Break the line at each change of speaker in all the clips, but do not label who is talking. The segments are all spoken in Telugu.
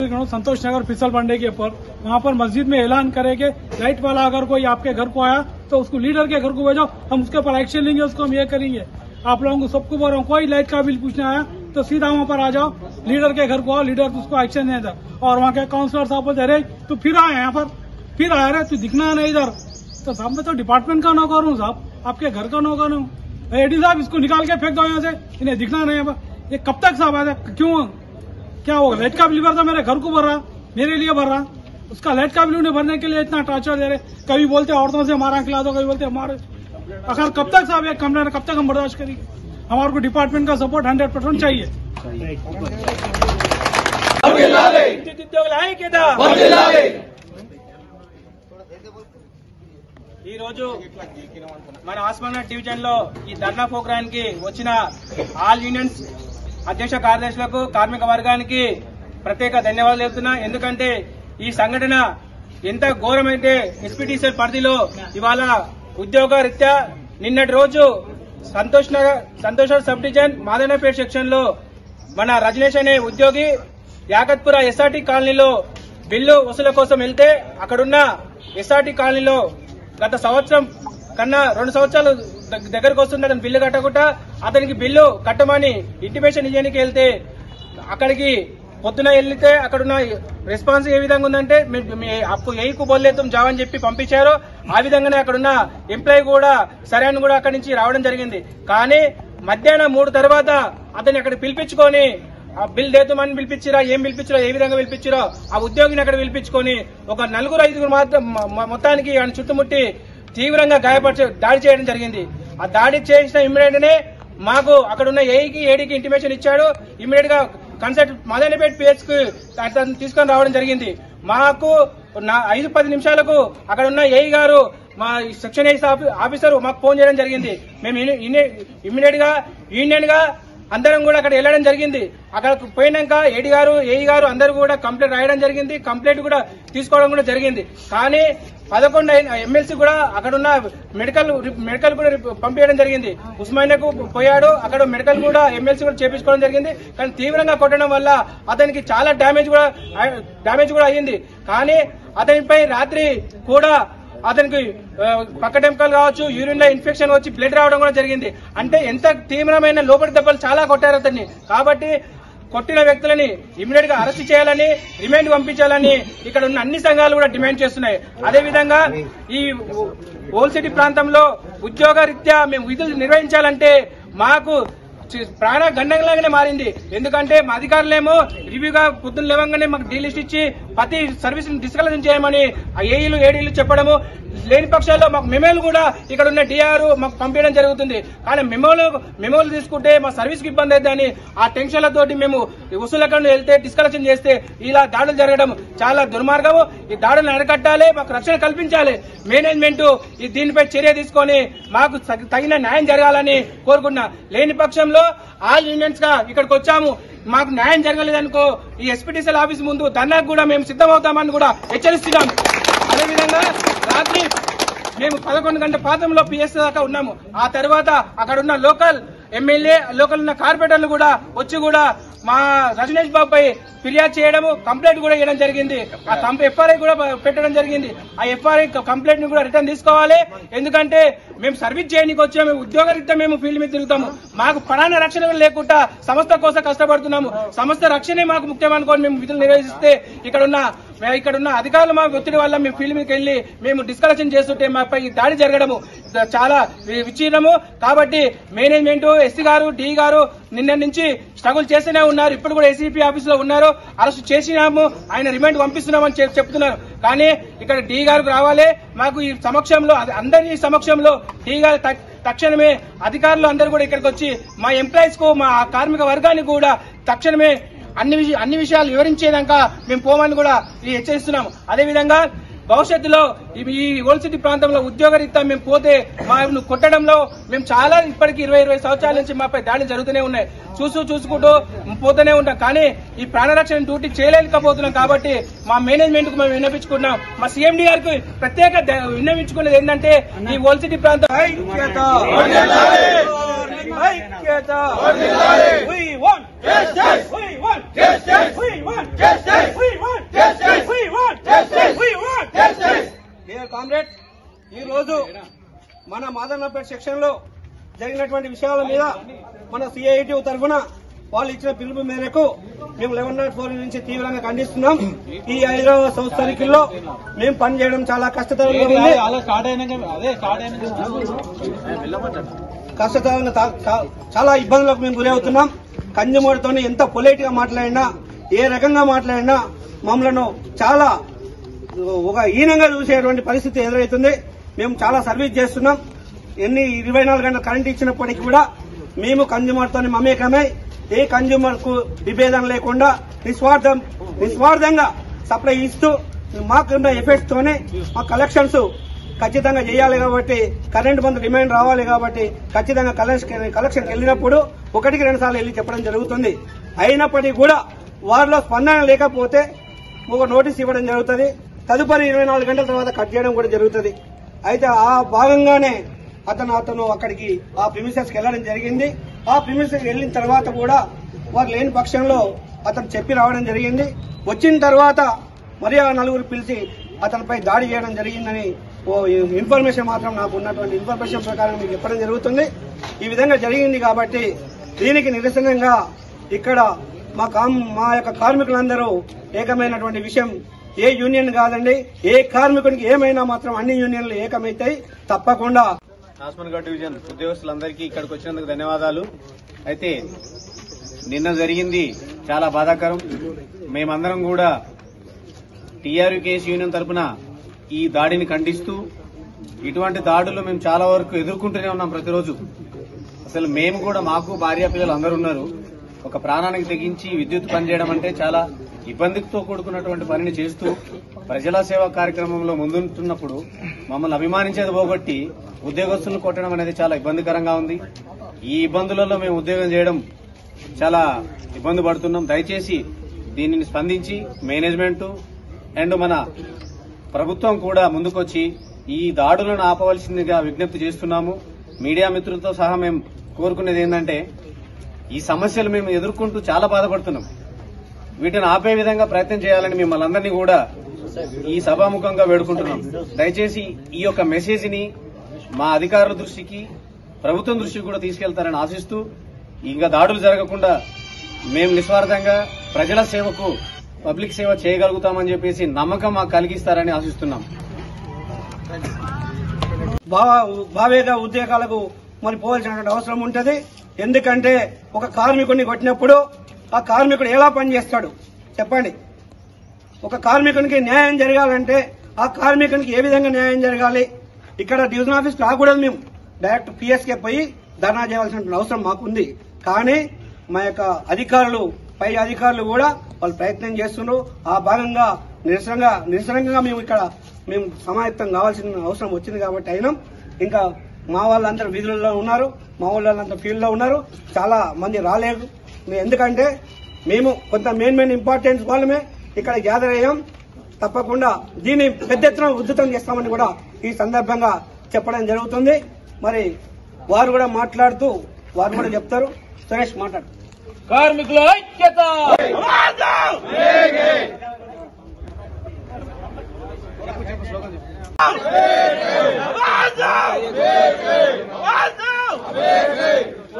संतोष नगर फिसल बंडे के ऊपर वहाँ पर मस्जिद में ऐलान करे कि लाइट वाला अगर कोई आपके घर को आया तो उसको लीडर के घर को भेजो, हम उसके ऊपर एक्शन लेंगे, उसको हम ये करेंगे। आप लोगों को सबको बोल रहा हूँ, कोई लाइट का बिल पूछने आया तो सीधा वहाँ पर आ जाओ, लीडर के घर को आओ, लीडर उसको एक्शन नहीं देता। और वहाँ के काउंसलर साहब बोलते अरे तू फिर आया यहाँ पर, फिर आया रे, तू दिखना नहीं इधर। तो साहब मैं तो डिपार्टमेंट का नौकर हूँ साहब, आपके घर का नौकर हूँ। एडी साहब इसको निकाल के फेंक दो यहाँ से, इन्हें दिखना नहीं है। ये कब तक साहब आया? क्यों क्या होगा? लाइट का बिल भरता मेरे घर को भर रहा, मेरे लिए भर रहा, उसका लाइट का बिल उन्हें भरने के लिए इतना टॉर्चर दे रहे। कभी बोलते औरतों से हमारा खिला दो, कभी बोलते हमारे। आखिर कब तक साहब एक कंप्लेंट कब तक हम बर्दाश्त करेंगे? हमारे को डिपार्टमेंट का सपोर्ट 100% चाहिए।
ఈ రోజు మన ఆస్మాన్ డివిజన్ లో ఈ ధర్నా ప్రోగ్రామ్ కి వచ్చిన ఆల్ యూనియన్స్ అధ్యక్ష కార్యదర్శులకు, కార్మిక వర్గానికి ప్రత్యేక ధన్యవాదాలు చెప్తున్నా। ఎందుకంటే ఈ సంఘటన ఎంత ఘోరమైతే ఎస్పీటీసీఎల్ పరిధిలో ఇవాళ ఉద్యోగ రీత్యా నిన్నటి రోజు Santosh sub division Madanapeta section లో మన రజనీష్ అనే ఉద్యోగి యాకత్పుర ఎస్ఆర్టీ కాలనీలో బిల్లు వసూలు కోసం వెళ్తే అక్కడున్న ఎస్ఆర్టీ కాలనీలో గత సంవత్సరం కన్నా 2 సంవత్సరాలు దగ్గరకు వస్తుంది అతను బిల్లు కట్టకుండా అతనికి బిల్లు కట్టమని ఇంటిమేషన్ ఇవ్వడానికి వెళ్తే అక్కడికి పొద్దున వెళ్తే అక్కడున్న రెస్పాన్స్ ఏ విధంగా ఉందంటే అప్పు ఏకు బోల్లేతం జావని చెప్పి పంపించారు। ఆ విధంగానే అక్కడున్న ఎంప్లాయీ కూడా సరే అని కూడా అక్కడి నుంచి రావడం జరిగింది। కానీ మధ్యాహ్నం 3 తర్వాత అతన్ని అక్కడ పిలిపించుకొని ఆ బిల్ దేతుమని పిలిపించిరా, ఏం పిలిపించారో, ఏ విధంగా పిలిపించారో ఆ ఉద్యోగిని అక్కడ పిలిపించుకొని ఒక 4-5 మాత్రం మొత్తానికి ఆయన చుట్టుముట్టి తీవ్రంగా దాడి చేయడం జరిగింది। ఆ దాడి చేసిన ఇమ్మీడియట్ నే మాకు అక్కడ ఉన్న ఏడీకి ఇంటిమేషన్ ఇచ్చాడు। ఇమ్మీడియట్ గా కన్సల్ట్ మదనపేట పిహెచ్ కు తీసుకొని రావడం జరిగింది। మాకు 5-10 నిమిషాలకు అక్కడ ఉన్న ఏఈ గారు, మా సెక్షన్ ఆఫీసర్ మాకు ఫోన్ చేయడం జరిగింది। మేము ఇమ్మీడియట్ గా యూనియన్ గా అందరం కూడా అక్కడ వెళ్ళడం జరిగింది। అక్కడ పోయినాక ఏఈ గారు అందరూ కూడా కంప్లైంట్ రాయడం జరిగింది, కంప్లైంట్ కూడా తీసుకోవడం కూడా జరిగింది। కానీ 11 ఎమ్మెల్సీ కూడా అక్కడ ఉన్న మెడికల్ కూడా పంపించడం జరిగింది। ఉస్మానియాకు పోయాడు, అక్కడ మెడికల్ కూడా ఎమ్మెల్సీ కూడా చేపించుకోవడం జరిగింది। కానీ తీవ్రంగా కొట్టడం వల్ల అతనికి చాలా డ్యామేజ్ కూడా అయ్యింది। కానీ అతనిపై రాత్రి కూడా అతనికి పక్క టెంకలు కావచ్చు, యూరిన్ లో ఇన్ఫెక్షన్ వచ్చి బ్లడ్ రావడం కూడా జరిగింది। అంటే ఎంత తీవ్రమైన లోపలి దెబ్బలు చాలా కొట్టారు అతన్ని। కాబట్టి కొట్టిన వ్యక్తులని ఇమ్మీడియట్ గా అరెస్ట్ చేయాలని, రిమాండ్ పంపించాలని ఇక్కడ ఉన్న అన్ని సంఘాలు కూడా డిమాండ్ చేస్తున్నాయి। అదేవిధంగా ఈ ఓల్డ్ సిటీ ప్రాంతంలో ఉద్యోగ రీత్యా మేము విధులు నిర్వహించాలంటే మాకు ప్రాణ గండంలాగానే మారింది। ఎందుకంటే మా అధికారులేమో రివ్యూగా పొద్దున్న లేవంగానే మాకు డీ లిస్ట్ ఇచ్చి ప్రతి సర్వీస్ ని డిస్కలెక్షన్ చేయమని ఆ ఏడీలు చెప్పడము, లేని పక్షాల్లో మాకు మెమోలు కూడా ఇక్కడ ఉన్న డిఆర్ మాకు పంపించడం జరుగుతుంది। కానీ మెమోలు తీసుకుంటే మా సర్వీస్ కి ఇబ్బంది అవుతుందని ఆ టెన్షన్లతోటి మేము వసూలకుండా వెళ్తే డిస్కలెక్షన్ చేస్తే ఇలా దాడులు జరగడం చాలా దుర్మార్గము। ఈ దాడులను అరికట్టాలి, మాకు రక్షణ కల్పించాలి। మేనేజ్మెంట్ దీనిపై చర్య తీసుకొని మాకు తగిన న్యాయం జరగాలని కోరుకుంటున్నా। లేని పక్షంలో ఆల్ యూనియన్స్ గా ఇక్కడికి వచ్చాము, మాకు న్యాయం జరగలేదనుకో ఈ ఎస్పీటీసీఎల్ ఆఫీస్ ముందు ధర్నాకు కూడా మేము సిద్దమవుతామని కూడా హెచ్చరిస్తున్నాం। అదేవిధంగా రాత్రి మేము 11 గంటల పాతంలో పిఎస్ దాకా ఉన్నాము। ఆ తర్వాత అక్కడ ఉన్న లోకల్ ఎమ్మెల్యే, లోకల్ ఉన్న కార్పొరేటర్లు కూడా వచ్చి కూడా మా రజనీష్ బాబుపై ఫిర్యాదు చేయడము, కంప్లైంట్ కూడా ఇవ్వడం జరిగింది। ఆ ఎఫ్ఆర్ఐ కూడా పెట్టడం జరిగింది। ఆ ఎఫ్ఆర్ఐ కంప్లైంట్ ని కూడా రిటర్న్ తీసుకోవాలి। ఎందుకంటే మేము సర్వీస్ చేయడానికి వచ్చాము, ఉద్యోగ రీత్యా మేము ఫీల్డ్ మీద తిరుగుతాము, మాకు ప్రాణ రక్షణ లేకుండా సంస్థ కోసం కష్టపడుతున్నాము। సంస్థ రక్షణే మాకు ముఖ్యమనుకోని మేము విధులు నిర్వహిస్తే ఇక్కడున్న అధికారులు మా ఒత్తిడి వల్ల మేము ఫీల్డ్ మీదకి వెళ్లి మేము డిస్కషన్ చేస్తుంటే మాపై దాడి జరగడము చాలా విచిత్రము। కాబట్టి మేనేజ్మెంట్, ఎస్సీ గారు, డి గారు నిన్న నుంచి స్ట్రగుల్ చేస్తూనే ఉన్నారు। ఇప్పుడు కూడా ఏసీపీ ఆఫీస్ లో ఉన్నారు, అరెస్ట్ చేసినాము, ఆయన రిమాండ్ పంపిస్తున్నామని చెప్తున్నారు। కానీ ఇక్కడ డి గారికి రావాలి, మాకు ఈ సమక్షంలో అందరి సమక్షంలో డి గారు తక్షణమే అధికారులు అందరూ కూడా ఇక్కడికి వచ్చి మా ఎంప్లాయీస్ కు, మా కార్మిక వర్గానికి కూడా తక్షణమే అన్ని విషయాలు వివరించేదాకా మేము పోమని కూడా హెచ్చరిస్తున్నాము। అదేవిధంగా భవిష్యత్తులో ఈ ఓల్డ్ సిటీ ప్రాంతంలో ఉద్యోగ రీత్యా మేము పోతే మా కొట్టడంలో మేము చాలా ఇప్పటికీ 20 సంవత్సరాల నుంచి మాపై దాడులు జరుగుతూనే ఉన్నాయి। చూసుకుంటూ పోతూనే ఉంటాం, కానీ ఈ ప్రాణరక్షణ డ్యూటీ చేయలేకపోతున్నాం। కాబట్టి మా మేనేజ్మెంట్ కు మేము విన్నపించుకున్నాం, మా సీఎండీ గారికి ప్రత్యేక విన్నపించుకునేది ఏంటంటే ఈ ఓల్డ్ సిటీ ప్రాంతం ఐక్యత
మన మాదన్నపేట సెక్షన్ లో జరిగినటువంటి విషయాల మీద మన సిఐటి తరఫున వాళ్ళు ఇచ్చిన పిలుపు మేరకు మేము 1104 నుంచి తీవ్రంగా ఖండిస్తున్నాం. ఈ హైదరాబాద్ సౌత్ సర్కిల్ లో మేము పనిచేయడం చాలా కష్టతరంగా ఉంది. చాలా ఇబ్బందులకు మేము గురవుతున్నాం. కన్జ్యూమర్తో ఎంత పొలైట్ గా మాట్లాడినా, ఏ రకంగా మాట్లాడినా మమ్మల్ని చాలా ఒక హీనంగా చూసేటువంటి పరిస్థితి ఎదురవుతుంది. మేము చాలా సర్వీస్ చేస్తున్నాం. 24 గంటల కరెంట్ ఇచ్చినప్పటికీ కూడా మేము కన్జ్యూమర్తో మమేకమై ఏ కన్జ్యూమర్ కు విభేదం లేకుండా నిస్వార్థంగా సప్లై ఇస్తూ మాకున్న ఎఫెక్ట్స్ తోనే మా కలెక్షన్స్ ఖచ్చితంగా చేయాలి కాబట్టి, కరెంట్ బంద్ డిమాండ్ రావాలి కాబట్టి ఖచ్చితంగా కలెక్షన్కి వెళ్ళినప్పుడు 1-2 సార్లు వెళ్లి చెప్పడం జరుగుతుంది. అయినప్పటికీ కూడా వారిలో స్పందన లేకపోతే ఒక నోటీస్ ఇవ్వడం జరుగుతుంది. తదుపరి 24 గంటల తర్వాత కట్ చేయడం కూడా జరుగుతుంది. అయితే ఆ భాగంగానే అతను అక్కడికి ఆ ప్రిమిసెస్ కి వెళ్లడం జరిగింది. ఆ ప్రిమిసెస్ కి వెళ్లిన తర్వాత కూడా వారు లేని పక్షంలో అతను చెప్పి రావడం జరిగింది. వచ్చిన తర్వాత మరి ఆ 4 పిలిచి అతనిపై దాడి చేయడం జరిగిందని ఇన్ఫర్మేషన్ మాత్రం నాకు ఉన్నటువంటి ఇన్ఫర్మేషన్ ప్రకారం మీకు చెప్పడం జరుగుతుంది. ఈ విధంగా జరిగింది కాబట్టి దీనికి నిరసనంగా ఇక్కడ మా యొక్క కార్మికులందరూ ఏకమైనటువంటి విషయం. ఏ యూనియన్ కాదండి, ఏ కార్మికునికి ఏమైనా మాత్రం అన్ని యూనియన్లు ఏకమైతాయి తప్పకుండా.
ఆస్మాన్గఢ్ డివిజన్ ఉద్యోగస్తులందరికీ ఇక్కడికి వచ్చినందుకు ధన్యవాదాలు. అయితే నిన్న జరిగింది చాలా బాధాకరం. మేమందరం కూడా టీఆర్యూకేఎస్ యూనియన్ తరఫున ఈ దాడిని ఖండిస్తూ, ఇటువంటి దాడులు మేము చాలా వరకు ఎదుర్కొంటూనే ఉన్నాం ప్రతిరోజు. అసలు మేము కూడా, మాకు భార్య పిల్లలు అందరూ ఉన్నారు. ఒక ప్రాణానికి తెగించి విద్యుత్ పనిచేయడం అంటే చాలా ఇబ్బందితో కూడుకున్నటువంటి పనిని చేస్తూ ప్రజల సేవా కార్యక్రమంలో ముందుంటున్నప్పుడు మమ్మల్ని అభిమానించేది పోగొట్టి ఉద్యోగస్తులను కొట్టడం అనేది చాలా ఇబ్బందికరంగా ఉంది. ఈ ఇబ్బందులలో మేము ఉద్యోగం చేయడం చాలా ఇబ్బంది పడుతున్నాం. దయచేసి దీనిని స్పందించి మేనేజ్మెంట్ అండ్ మన ప్రభుత్వం కూడా ముందుకొచ్చి ఈ దాడులను ఆపవలసిందిగా విజ్ఞప్తి చేస్తున్నాము. మీడియా మిత్రులతో సహా మేము కోరుకునేది ఏంటంటే, ఈ సమస్యలు మేము ఎదుర్కొంటూ చాలా బాధపడుతున్నాం. వీటిని ఆపే విధంగా ప్రయత్నం చేయాలని మిమ్మల్ని అందరినీ కూడా ఈ సభాముఖంగా వేడుకుంటున్నాం. దయచేసి ఈ యొక్క మెసేజ్ ని మా అధికారుల దృష్టికి, ప్రభుత్వం దృష్టికి కూడా తీసుకెళ్తారని ఆశిస్తూ, ఇంకా దాడులు జరగకుండా మేము నిస్వార్థంగా ప్రజల సేవకు, పబ్లిక్ సేవ చేయగలుగుతామని చెప్పేసి నమ్మకం మాకు కలిగిస్తారని ఆశిస్తున్నాం.
భావేగా ఉద్యోగాలకు మరి పోవాల్సినటువంటి అవసరం ఉంటది. ఎందుకంటే ఒక కార్మికుడిని కొట్టినప్పుడు ఆ కార్మికుడు ఎలా పనిచేస్తాడు చెప్పండి. ఒక కార్మికునికి న్యాయం జరగాలంటే ఆ కార్మికునికి ఏ విధంగా న్యాయం జరగాలి? ఇక్కడ డివిజన్ ఆఫీస్ రాకూడదు, మేము డైరెక్ట్ పిఎస్కే పోయి ధర్నా చేయాల్సిన అవసరం మాకుంది. కానీ మా యొక్క అధికారులు, పై అధికారులు కూడా వాళ్ళు ప్రయత్నం చేస్తున్నారు. ఆ భాగంగా నిరసనగా మేము సమాయత్తం కావాల్సిన అవసరం వచ్చింది కాబట్టి అయినాం. ఇంకా మా వాళ్ళందరూ వీధులలో ఉన్నారు, మా వాళ్ళంతా ఫీల్డ్ లో ఉన్నారు. చాలా మంది రాలేదు. ఎందుకంటే మేము కొంత మెయిన్ ఇంపార్టెన్స్ వాళ్ళమే ఇక్కడ గ్యాదర్ అయ్యాం. తప్పకుండా దీన్ని పెద్ద ఎత్తున ఉద్ధృతం చేస్తామని కూడా ఈ సందర్భంగా చెప్పడం జరుగుతుంది. మరి వారు కూడా మాట్లాడుతూ వారు కూడా చెప్తారు. సురేష్ మాట్లాడు.
కార్మికుల ఐక్యత,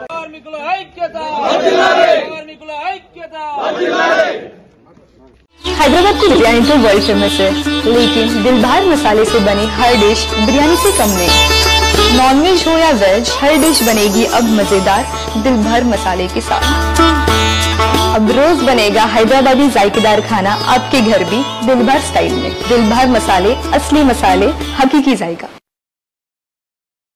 కార్మికుల ఐక్యత, కార్మికుల ఐక్యత.
हैदराबाद की बिरयानी तो वर्ल्ड फेमस है, लेकिन दिलभर मसाले से बनी हर डिश बिरयानी से कम नहीं। नॉनवेज हो या वेज, हर डिश बनेगी अब मजेदार दिलभर मसाले के साथ। अब रोज बनेगा हैदराबादी जायकेदार खाना आपके घर भी दिलभर स्टाइल में। दिलभर मसाले, असली मसाले, हकीकी जायका।